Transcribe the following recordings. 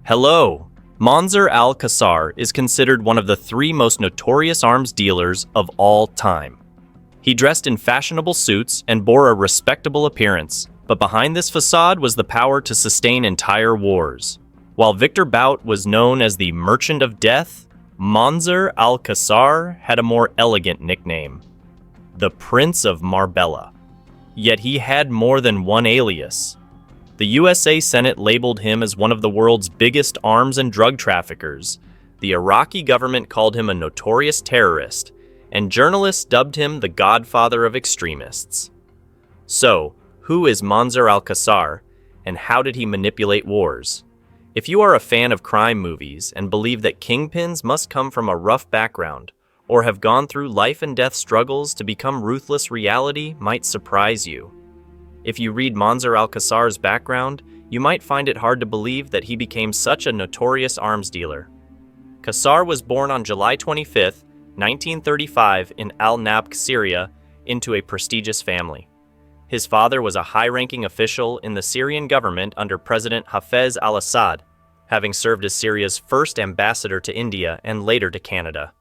Hello! Monzer Alcasar is considered one of the three most notorious arms dealers of all time. He dressed in fashionable suits and bore a respectable appearance, but behind this facade was the power to sustain entire wars. While Victor Bout was known as the Merchant of Death, Monzer Alcasar had a more elegant nickname, the Prince of Marbella. Yet he had more than one alias. The USA Senate labeled him as one of the world's biggest arms and drug traffickers. The Iraqi government called him a notorious terrorist, and journalists dubbed him the godfather of extremists. So, who is Monzer Alcasar, and how did he manipulate wars? If you are a fan of crime movies and believe that kingpins must come from a rough background, or have gone through life and death struggles to become ruthless reality, might surprise you. If you read Monzer Alcasar's background, you might find it hard to believe that he became such a notorious arms dealer. Casar was born on July 25, 1935 in Al-Nabq, Syria, into a prestigious family. His father was a high-ranking official in the Syrian government under President Hafez al-Assad, having served as Syria's first ambassador to India and later to Canada.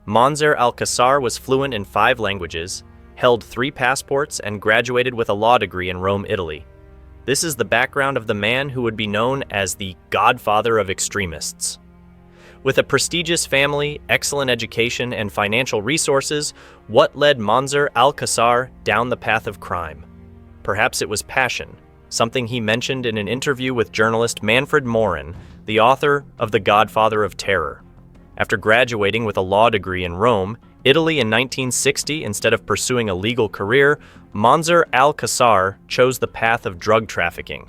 Monzer Alcasar was fluent in 5 languages, held 3 passports, and graduated with a law degree in Rome, Italy. This is the background of the man who would be known as the godfather of extremists. With a prestigious family, excellent education, and financial resources, what led Monzer Alcasar down the path of crime? Perhaps it was passion, something he mentioned in an interview with journalist Manfred Morin, the author of The Godfather of Terror. After graduating with a law degree in Rome, Italy in 1960, instead of pursuing a legal career, Monzer Alcasar chose the path of drug trafficking.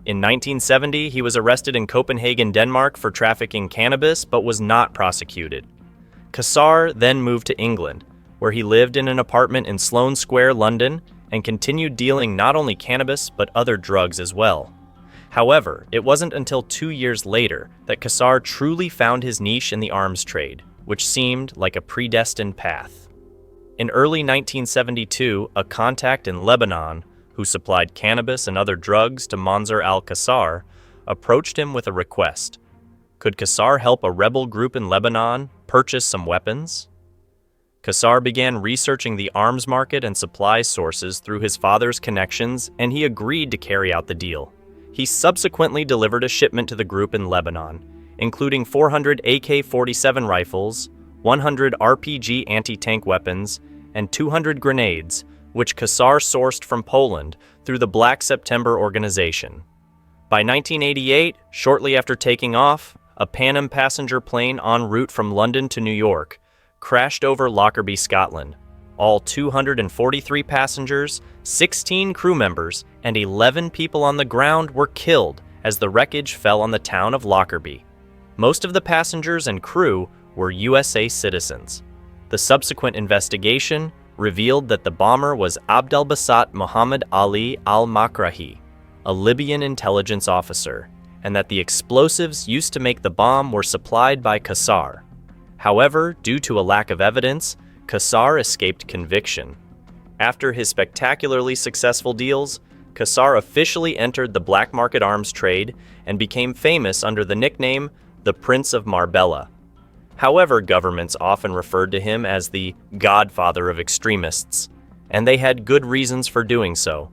In 1970, he was arrested in Copenhagen, Denmark for trafficking cannabis, but was not prosecuted. Casar then moved to England, where he lived in an apartment in Sloane Square, London, and continued dealing not only cannabis, but other drugs as well. However, it wasn't until 2 years later that Casar truly found his niche in the arms trade, which seemed like a predestined path. In early 1972, a contact in Lebanon, who supplied cannabis and other drugs to Monzer Alcasar, approached him with a request. Could Casar help a rebel group in Lebanon purchase some weapons? Casar began researching the arms market and supply sources through his father's connections, and he agreed to carry out the deal. He subsequently delivered a shipment to the group in Lebanon, including 400 AK-47 rifles, 100 RPG anti-tank weapons, and 200 grenades, which Casar sourced from Poland through the Black September organization. By 1988, shortly after taking off, a Pan Am passenger plane en route from London to New York crashed over Lockerby, Scotland. All 243 passengers, 16 crew members, and 11 people on the ground were killed as the wreckage fell on the town of Lockerby. Most of the passengers and crew were USA citizens. The subsequent investigation revealed that the bomber was Abdelbassat Mohammed Ali al-Makrahi, a Libyan intelligence officer, and that the explosives used to make the bomb were supplied by Casar. However, due to a lack of evidence, Casar escaped conviction. After his spectacularly successful deals, Casar officially entered the black market arms trade and became famous under the nickname the Prince of Marbella. However, governments often referred to him as the godfather of extremists, and they had good reasons for doing so.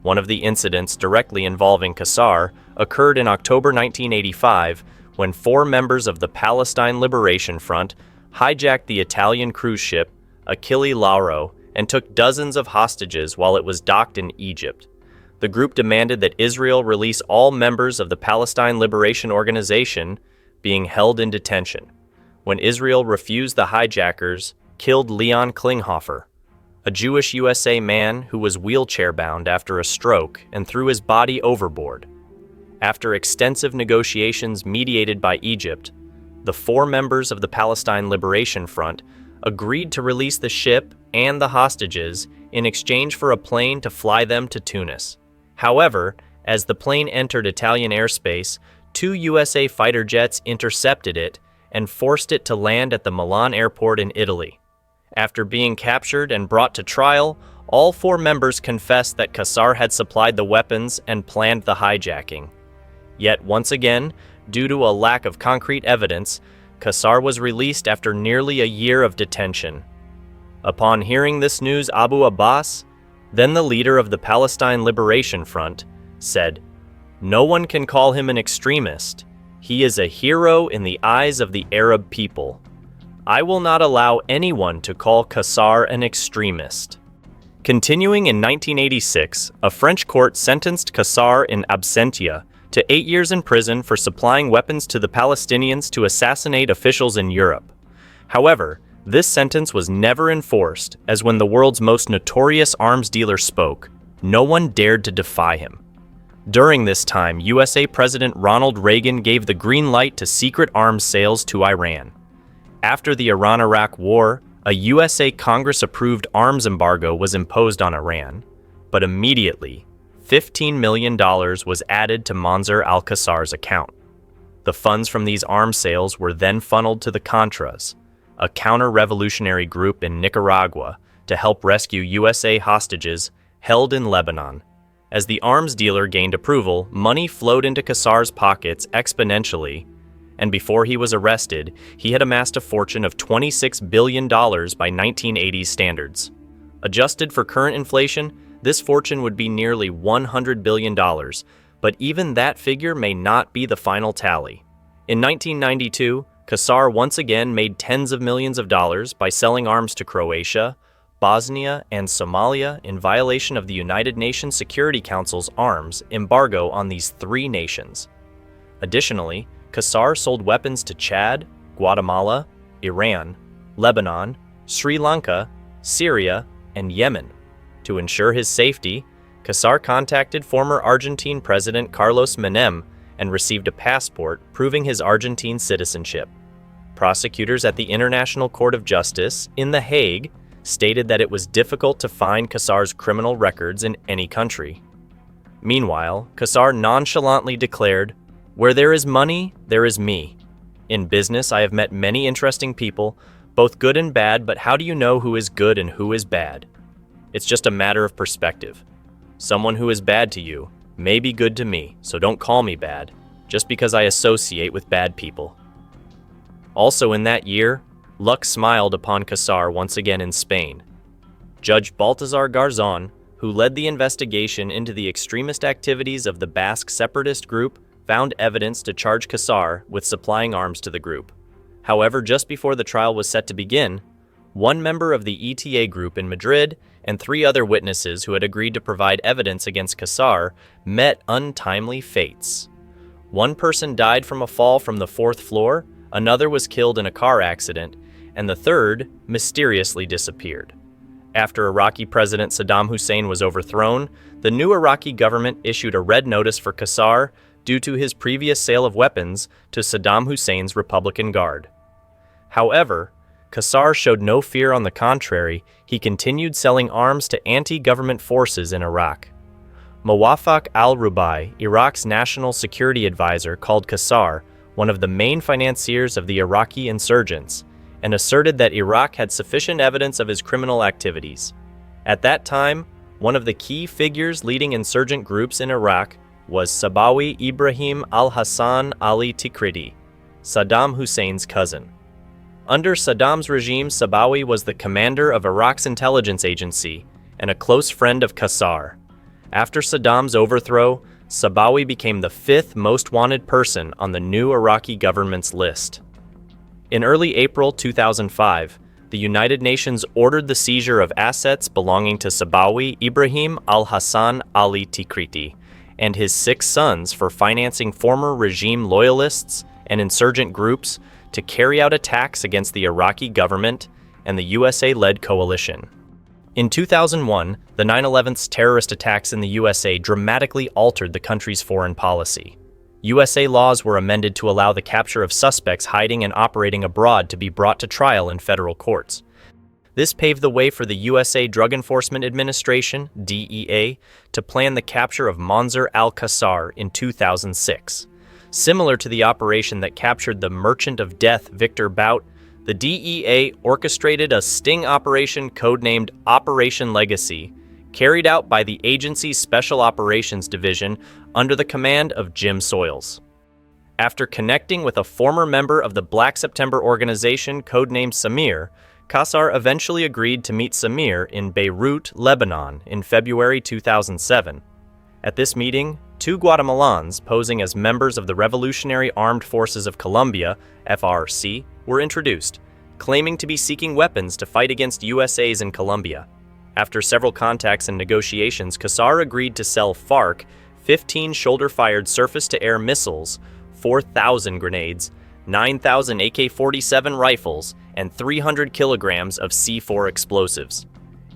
One of the incidents directly involving Casar occurred in October 1985 when 4 members of the Palestine Liberation Front hijacked the Italian cruise ship Achille Lauro and took dozens of hostages while it was docked in Egypt. The group demanded that Israel release all members of the Palestine Liberation Organization being held in detention. When Israel refused, the hijackers killed Leon Klinghoffer, a Jewish USA man who was wheelchair-bound after a stroke, and threw his body overboard. After extensive negotiations mediated by Egypt, the 4 members of the Palestine Liberation Front agreed to release the ship and the hostages in exchange for a plane to fly them to Tunis. However, as the plane entered Italian airspace, 2 USA fighter jets intercepted it and forced it to land at the Milan airport in Italy. After being captured and brought to trial, all 4 members confessed that Casar had supplied the weapons and planned the hijacking. Yet once again, due to a lack of concrete evidence, Alcasar was released after nearly a year of detention. Upon hearing this news, Abu Abbas, then the leader of the Palestine Liberation Front, said, "No one can call him an extremist. He is a hero in the eyes of the Arab people. I will not allow anyone to call Alcasar an extremist." Continuing in 1986, a French court sentenced Alcasar in absentia to 8 years in prison for supplying weapons to the Palestinians to assassinate officials in Europe. However, this sentence was never enforced, as when the world's most notorious arms dealer spoke, no one dared to defy him. During this time, USA President Ronald Reagan gave the green light to secret arms sales to Iran. After the Iran-Iraq War, a USA Congress-approved arms embargo was imposed on Iran, but immediately, $15 million was added to Monzer Alcasar's account. The funds from these arms sales were then funneled to the Contras, a counter-revolutionary group in Nicaragua, to help rescue USA hostages held in Lebanon. As the arms dealer gained approval, money flowed into Alcasar's pockets exponentially, and before he was arrested, he had amassed a fortune of $26 billion by 1980s standards. Adjusted for current inflation, this fortune would be nearly $100 billion, but even that figure may not be the final tally. In 1992, Alcasar once again made tens of millions of dollars by selling arms to Croatia, Bosnia, and Somalia in violation of the United Nations Security Council's arms embargo on these three nations. Additionally, Alcasar sold weapons to Chad, Guatemala, Iran, Lebanon, Sri Lanka, Syria, and Yemen. To ensure his safety, Alcasar contacted former Argentine President Carlos Menem and received a passport proving his Argentine citizenship. Prosecutors at the International Court of Justice in The Hague stated that it was difficult to find Alcasar's criminal records in any country. Meanwhile, Alcasar nonchalantly declared, "Where there is money, there is me. In business, I have met many interesting people, both good and bad, but how do you know who is good and who is bad? It's just a matter of perspective. Someone who is bad to you may be good to me, so don't call me bad, just because I associate with bad people." Also in that year, luck smiled upon Alcasar once again in Spain. Judge Baltasar Garzón, who led the investigation into the extremist activities of the Basque separatist group, found evidence to charge Alcasar with supplying arms to the group. However, just before the trial was set to begin, one member of the ETA group in Madrid and 3 other witnesses who had agreed to provide evidence against Alcasar met untimely fates. One person died from a fall from the 4th floor, another was killed in a car accident, and the third mysteriously disappeared. After Iraqi President Saddam Hussein was overthrown, the new Iraqi government issued a red notice for Alcasar due to his previous sale of weapons to Saddam Hussein's Republican Guard. However, Alcasar showed no fear. On the contrary, he continued selling arms to anti-government forces in Iraq. Muwaffaq al-Rubai, Iraq's national security advisor, called Alcasar one of the main financiers of the Iraqi insurgents, and asserted that Iraq had sufficient evidence of his criminal activities. At that time, one of the key figures leading insurgent groups in Iraq was Sabawi Ibrahim al-Hassan Ali Tikriti, Saddam Hussein's cousin. Under Saddam's regime, Sabawi was the commander of Iraq's intelligence agency and a close friend of Alcasar. After Saddam's overthrow, Sabawi became the 5th most wanted person on the new Iraqi government's list. In early April 2005, the United Nations ordered the seizure of assets belonging to Sabawi Ibrahim al-Hassan Ali Tikriti and his 6 sons for financing former regime loyalists and insurgent groups to carry out attacks against the Iraqi government and the USA-led coalition. In 2001, the 9/11's terrorist attacks in the USA dramatically altered the country's foreign policy. USA laws were amended to allow the capture of suspects hiding and operating abroad to be brought to trial in federal courts. This paved the way for the USA Drug Enforcement Administration, DEA, to plan the capture of Monzer Alcasar in 2006. Similar to the operation that captured the Merchant of Death Victor Bout, the DEA orchestrated a sting operation codenamed Operation Legacy, carried out by the agency's Special Operations Division under the command of Jim Soils. After connecting with a former member of the Black September organization codenamed Samir, Alcasar eventually agreed to meet Samir in Beirut, Lebanon in February 2007. At this meeting, two Guatemalans posing as members of the Revolutionary Armed Forces of Colombia, FARC, were introduced, claiming to be seeking weapons to fight against USA's in Colombia. After several contacts and negotiations, Alcasar agreed to sell FARC 15 shoulder-fired surface-to-air missiles, 4,000 grenades, 9,000 AK-47 rifles, and 300 kilograms of C4 explosives.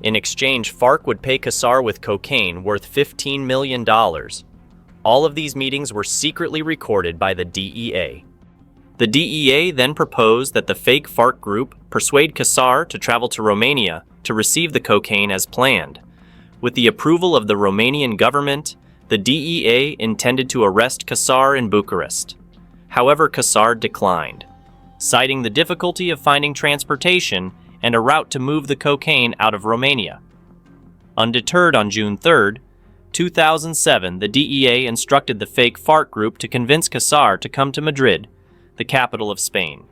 In exchange, FARC would pay Alcasar with cocaine worth $15 million. All of these meetings were secretly recorded by the DEA. The DEA then proposed that the fake FARC group persuade Alcasar to travel to Romania to receive the cocaine as planned. With the approval of the Romanian government, the DEA intended to arrest Alcasar in Bucharest. However, Alcasar declined, citing the difficulty of finding transportation and a route to move the cocaine out of Romania. Undeterred, on June 3, 2007, the DEA instructed the fake FARC group to convince Alcasar to come to Madrid, the capital of Spain.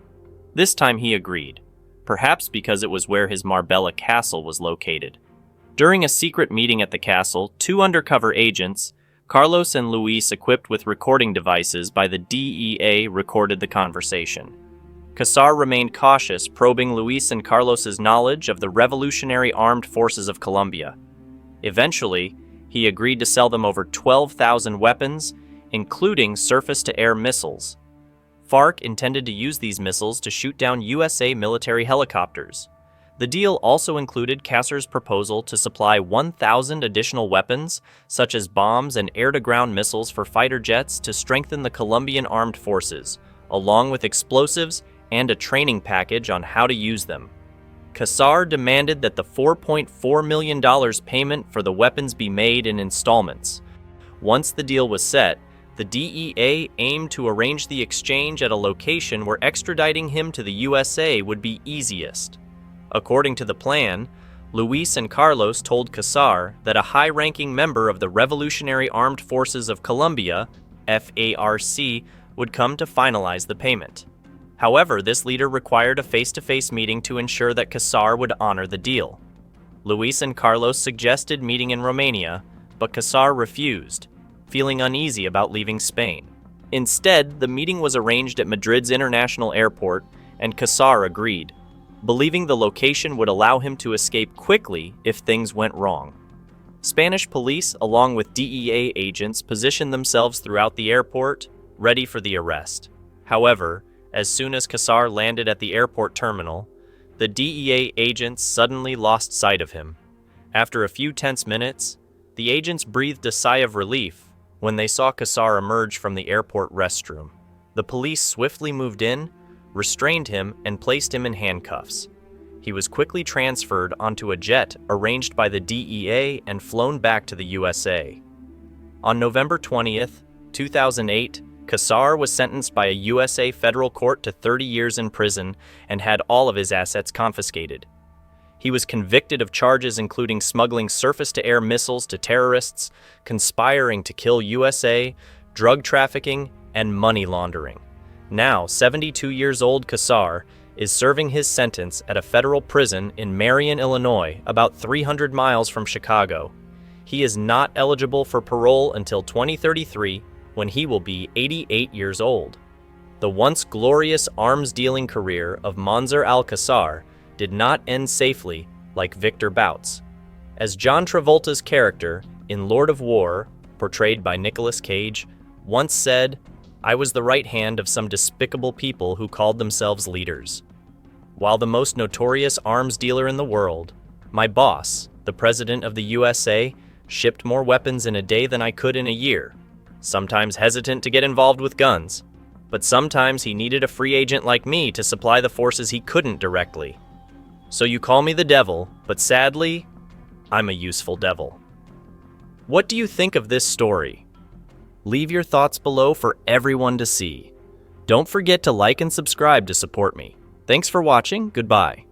This time he agreed, perhaps because it was where his Marbella castle was located. During a secret meeting at the castle, two undercover agents, Carlos and Luis, equipped with recording devices by the DEA, recorded the conversation. Alcasar remained cautious, probing Luis and Carlos's knowledge of the Revolutionary Armed Forces of Colombia. Eventually, he agreed to sell them over 12,000 weapons, including surface-to-air missiles. FARC intended to use these missiles to shoot down USA military helicopters. The deal also included Alcasar's proposal to supply 1,000 additional weapons, such as bombs and air-to-ground missiles for fighter jets to strengthen the Colombian armed forces, along with explosives and a training package on how to use them. Alcasar demanded that the $4.4 million payment for the weapons be made in installments. Once the deal was set, the DEA aimed to arrange the exchange at a location where extraditing him to the USA would be easiest. According to the plan, Luis and Carlos told Alcasar that a high-ranking member of the Revolutionary Armed Forces of Colombia, FARC, would come to finalize the payment. However, this leader required a face-to-face meeting to ensure that Alcasar would honor the deal. Luis and Carlos suggested meeting in Romania, but Alcasar refused, feeling uneasy about leaving Spain. Instead, the meeting was arranged at Madrid's international airport, and Alcasar agreed, believing the location would allow him to escape quickly if things went wrong. Spanish police, along with DEA agents, positioned themselves throughout the airport, ready for the arrest. However, as soon as Alcasar landed at the airport terminal, the DEA agents suddenly lost sight of him. After a few tense minutes, the agents breathed a sigh of relief when they saw Alcasar emerge from the airport restroom. The police swiftly moved in, restrained him, and placed him in handcuffs. He was quickly transferred onto a jet arranged by the DEA and flown back to the USA. On November 20th, 2008, Alcasar was sentenced by a USA federal court to 30 years in prison and had all of his assets confiscated. He was convicted of charges including smuggling surface-to-air missiles to terrorists, conspiring to kill USA, drug trafficking, and money laundering. Now, 72 years old, Alcasar is serving his sentence at a federal prison in Marion, Illinois, about 300 miles from Chicago. He is not eligible for parole until 2033, when he will be 88 years old. The once glorious arms-dealing career of Monzer Alcasar did not end safely like Victor Bout's. As John Travolta's character in Lord of War, portrayed by Nicolas Cage, once said, "I was the right hand of some despicable people who called themselves leaders. While the most notorious arms dealer in the world, my boss, the President of the USA, shipped more weapons in a day than I could in a year, sometimes hesitant to get involved with guns, but sometimes he needed a free agent like me to supply the forces he couldn't directly. So you call me the devil, but sadly, I'm a useful devil." What do you think of this story? Leave your thoughts below for everyone to see. Don't forget to like and subscribe to support me. Thanks for watching. Goodbye.